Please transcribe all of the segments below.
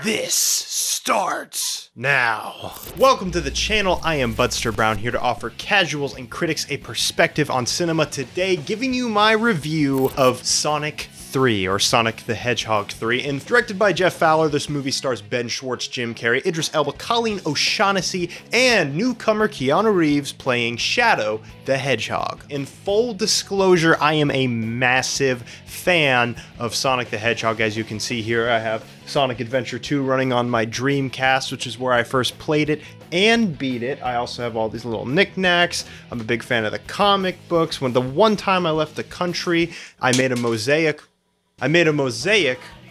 This starts now. Welcome to the channel. I am BudsterBrown, here to offer casuals and critics a perspective on cinema. Today, giving you my review of Sonic 3, or Sonic the Hedgehog 3, and directed by Jeff Fowler. This movie stars Ben Schwartz, Jim Carrey, Idris Elba, Colleen O'Shaughnessy, and newcomer Keanu Reeves playing Shadow the Hedgehog. In full disclosure, I am a massive fan of Sonic the Hedgehog. As you can see here, I have Sonic Adventure 2 running on my Dreamcast, which is where I first played it and beat it. I also have all these little knickknacks. I'm a big fan of the comic books. When the one time I left the country, I made a mosaic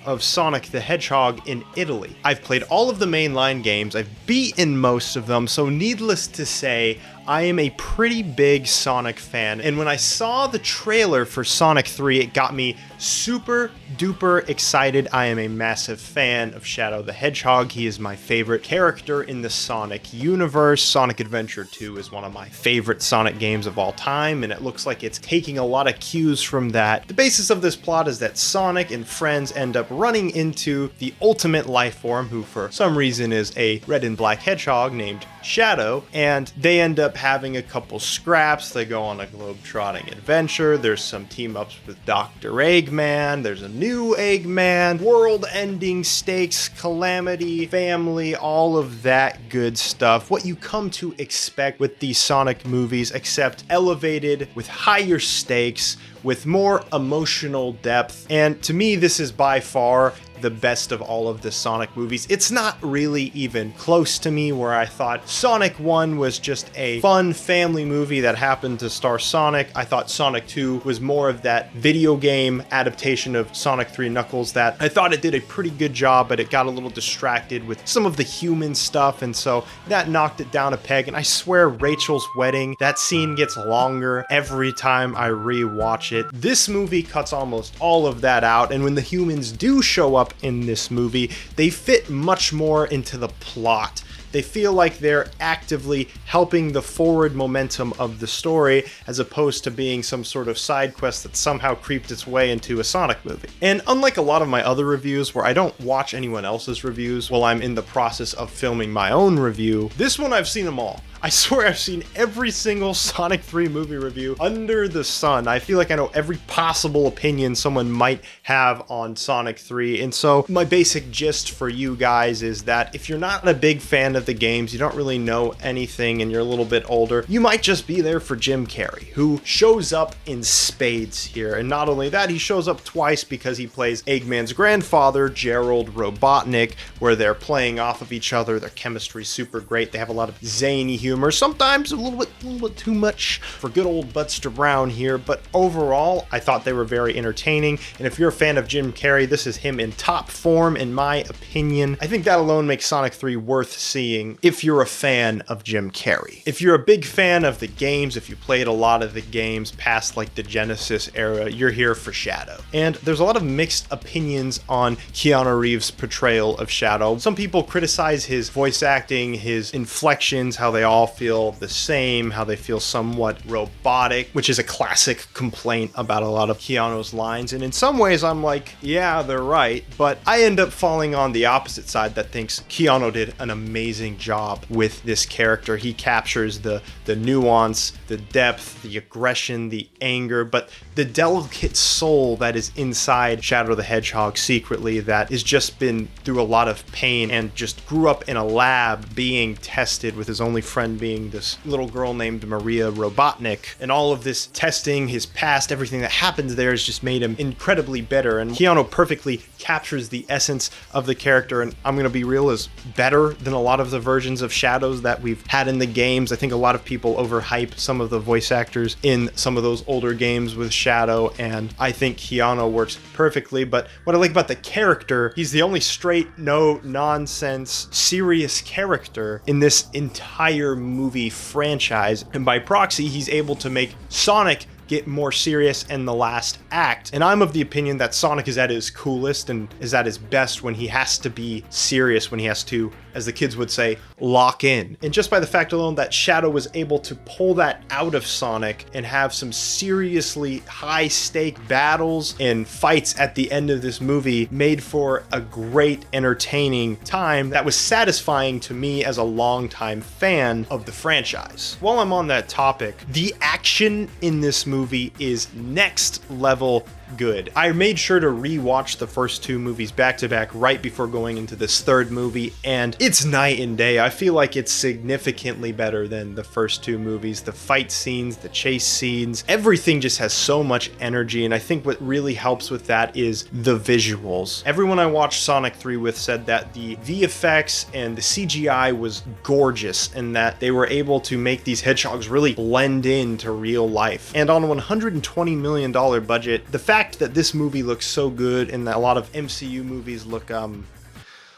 of Sonic the Hedgehog in Italy. I've played all of the mainline games. I've beaten most of them, so needless to say, I am a pretty big Sonic fan, and when I saw the trailer for Sonic 3, it got me super duper excited. I am a massive fan of Shadow the Hedgehog. He is my favorite character in the Sonic universe. Sonic Adventure 2 is one of my favorite Sonic games of all time, and it looks like it's taking a lot of cues from that. The basis of this plot is that Sonic and friends end up running into the ultimate life form, who for some reason is a red and black hedgehog named Shadow, and they end up having a couple scraps. They go on a globe-trotting adventure. There's some team-ups with Dr. Eggman. There's a new Eggman. World-ending stakes, calamity, family, all of that good stuff. What you come to expect with these Sonic movies, except elevated with higher stakes, with more emotional depth. And to me, this is by far the best of all of the Sonic movies. It's not really even close to me, where I thought Sonic 1 was just a fun family movie that happened to star Sonic. I thought Sonic 2 was more of that video game adaptation of Sonic 3 Knuckles that I thought it did a pretty good job, but it got a little distracted with some of the human stuff, and so that knocked it down a peg. And I swear, Rachel's wedding, that scene gets longer every time I re-watch it. This movie cuts almost all of that out, and when the humans do show up in this movie, they fit much more into the plot. They feel like they're actively helping the forward momentum of the story, as opposed to being some sort of side quest that somehow creeped its way into a Sonic movie. And unlike a lot of my other reviews, where I don't watch anyone else's reviews while I'm in the process of filming my own review, this one I've seen them all. I swear I've seen every single Sonic 3 movie review under the sun. I feel like I know every possible opinion someone might have on Sonic 3. And so my basic gist for you guys is that if you're not a big fan of the games, you don't really know anything, and you're a little bit older, you might just be there for Jim Carrey, who shows up in spades here. And not only that, he shows up twice because he plays Eggman's grandfather, Gerald Robotnik, where they're playing off of each other. Their chemistry's super great. They have a lot of zany humor, sometimes a little bit too much for good old BudsterBrown here, but overall, I thought they were very entertaining. And if you're a fan of Jim Carrey, this is him in top form, in my opinion. I think that alone makes Sonic 3 worth seeing if you're a fan of Jim Carrey. If you're a big fan of the games, if you played a lot of the games past like the Genesis era, you're here for Shadow. And there's a lot of mixed opinions on Keanu Reeves' portrayal of Shadow. Some people criticize his voice acting, his inflections, how they all feel the same, how they feel somewhat robotic, which is a classic complaint about a lot of Keanu's lines. And in some ways, I'm like, yeah, they're right. But I end up falling on the opposite side that thinks Keanu did an amazing job with this character. He captures the nuance, the depth, the aggression, the anger, but the delicate soul that is inside Shadow the Hedgehog secretly, that has just been through a lot of pain and just grew up in a lab being tested, with his only friend being this little girl named Maria Robotnik. And all of this testing, his past, everything that happens there has just made him incredibly better. And Keanu perfectly captures the essence of the character, and I'm gonna be real, is better than a lot of the versions of Shadows that we've had in the games. I think a lot of people overhype some of the voice actors in some of those older games with Shadow, and I think Keanu works perfectly. But what I like about the character, he's the only straight, no nonsense, serious character in this entire movie franchise, and by proxy, he's able to make Sonic get more serious in the last act. And I'm of the opinion that Sonic is at his coolest and is at his best when he has to be serious, when he has to as the kids would say, lock in. And just by the fact alone that Shadow was able to pull that out of Sonic and have some seriously high stake battles and fights at the end of this movie made for a great entertaining time that was satisfying to me as a longtime fan of the franchise. While I'm on that topic, the action in this movie is next level good. I made sure to rewatch the first two movies back to back right before going into this third movie, and it's night and day. I feel like it's significantly better than the first two movies. The fight scenes, the chase scenes, everything just has so much energy, and I think what really helps with that is the visuals. Everyone I watched Sonic 3 with said that the VFX and the CGI was gorgeous and that they were able to make these hedgehogs really blend into real life. And on a $120 million budget, the fact that this movie looks so good and that a lot of MCU movies look,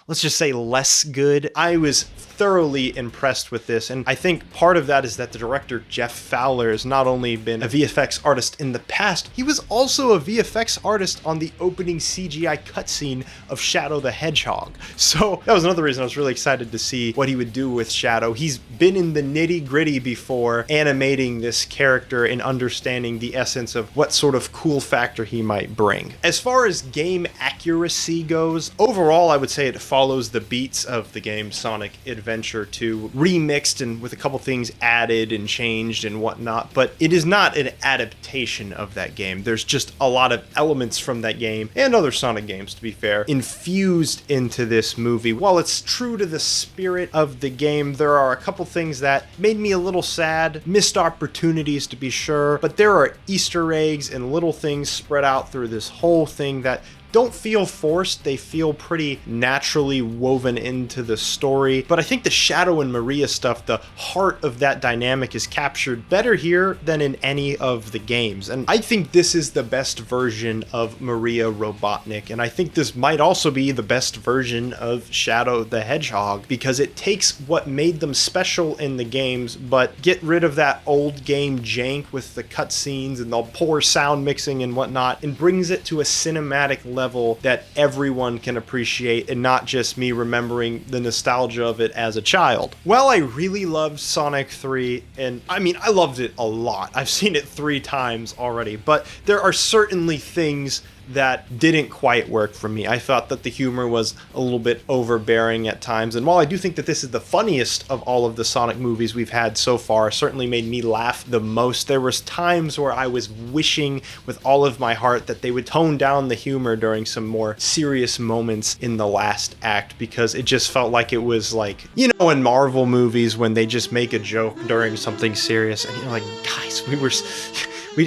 let's just say less good, I was thoroughly impressed with this, and I think part of that is that the director Jeff Fowler has not only been a VFX artist in the past, he was also a VFX artist on the opening CGI cutscene of Shadow the Hedgehog. So that was another reason I was really excited to see what he would do with Shadow. He's been in the nitty-gritty before, animating this character and understanding the essence of what sort of cool factor he might bring. As far as game accuracy goes, overall I would say it follows the beats of the game Sonic Adventure 2, remixed and with a couple things added and changed and whatnot, but it is not an adaptation of that game. There's just a lot of elements from that game, and other Sonic games to be fair, infused into this movie. While it's true to the spirit of the game, there are a couple things that made me a little sad, missed opportunities to be sure, but there are Easter eggs and little things spread out through this whole thing that don't feel forced, they feel pretty naturally woven into the story. But I think the Shadow and Maria stuff, the heart of that dynamic is captured better here than in any of the games. And I think this is the best version of Maria Robotnik, and I think this might also be the best version of Shadow the Hedgehog, because it takes what made them special in the games, but get rid of that old game jank with the cutscenes and the poor sound mixing and whatnot, and brings it to a cinematic level that everyone can appreciate, and not just me remembering the nostalgia of it as a child. Well, I really loved Sonic 3, and I mean, I loved it a lot. I've seen it 3 times already, but there are certainly things that didn't quite work for me. I thought that the humor was a little bit overbearing at times, and while I do think that this is the funniest of all of the Sonic movies we've had so far, certainly made me laugh the most, there was times where I was wishing with all of my heart that they would tone down the humor during some more serious moments in the last act, because it just felt like it was like, you know, in Marvel movies when they just make a joke during something serious, and you're like, guys,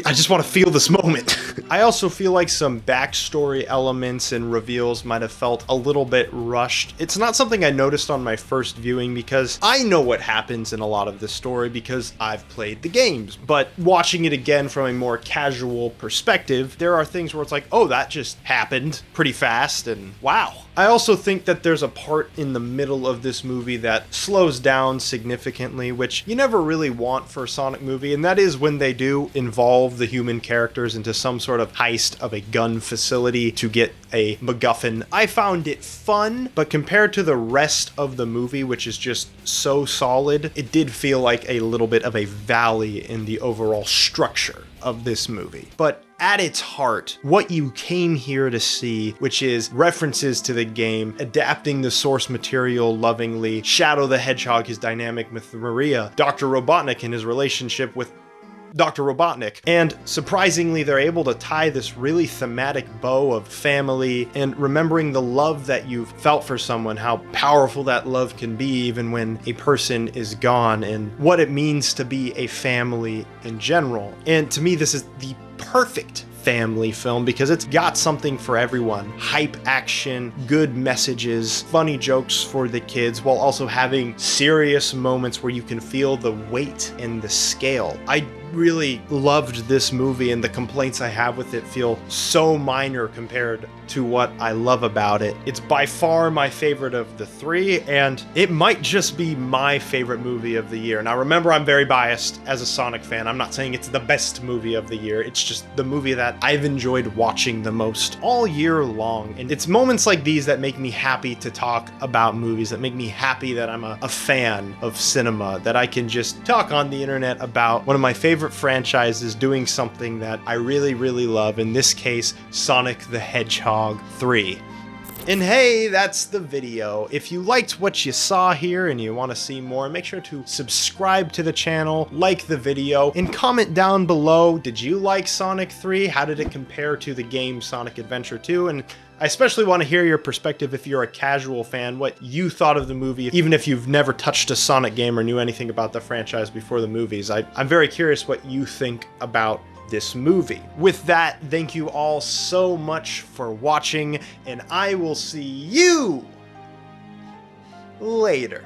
I just want to feel this moment. I also feel like some backstory elements and reveals might have felt a little bit rushed. It's not something I noticed on my first viewing, because I know what happens in a lot of this story because I've played the games. But watching it again from a more casual perspective, there are things where it's like, oh, that just happened pretty fast, and wow. I also think that there's a part in the middle of this movie that slows down significantly, which you never really want for a Sonic movie, and that is when they do involve the human characters into some sort of heist of a gun facility to get a MacGuffin. I found it fun, but compared to the rest of the movie, which is just so solid, it did feel like a little bit of a valley in the overall structure of this movie. But at its heart, what you came here to see, which is references to the game, adapting the source material lovingly, Shadow the Hedgehog, his dynamic with Maria, Dr. Robotnik and his relationship with Dr. Robotnik, and surprisingly they're able to tie this really thematic bow of family and remembering the love that you've felt for someone, how powerful that love can be even when a person is gone, and what it means to be a family in general. And to me, this is the perfect family film because it's got something for everyone. Hype action, good messages, funny jokes for the kids, while also having serious moments where you can feel the weight and the scale. I really loved this movie, and the complaints I have with it feel so minor compared to what I love about it. It's by far my favorite of the three, and it might just be my favorite movie of the year. Now remember, I'm very biased as a Sonic fan. I'm not saying it's the best movie of the year. It's just the movie that I've enjoyed watching the most all year long. And it's moments like these that make me happy to talk about movies, that make me happy that I'm a fan of cinema, that I can just talk on the internet about one of my favorite franchises doing something that I really, really love. In this case, Sonic the Hedgehog 3. And hey, that's the video. If you liked what you saw here and you want to see more, make sure to subscribe to the channel, like the video, and comment down below, did you like Sonic 3? How did it compare to the game Sonic Adventure 2? And I especially want to hear your perspective if you're a casual fan, what you thought of the movie, even if you've never touched a Sonic game or knew anything about the franchise before the movies. I'm very curious what you think about this movie. With that, thank you all so much for watching, and I will see you later.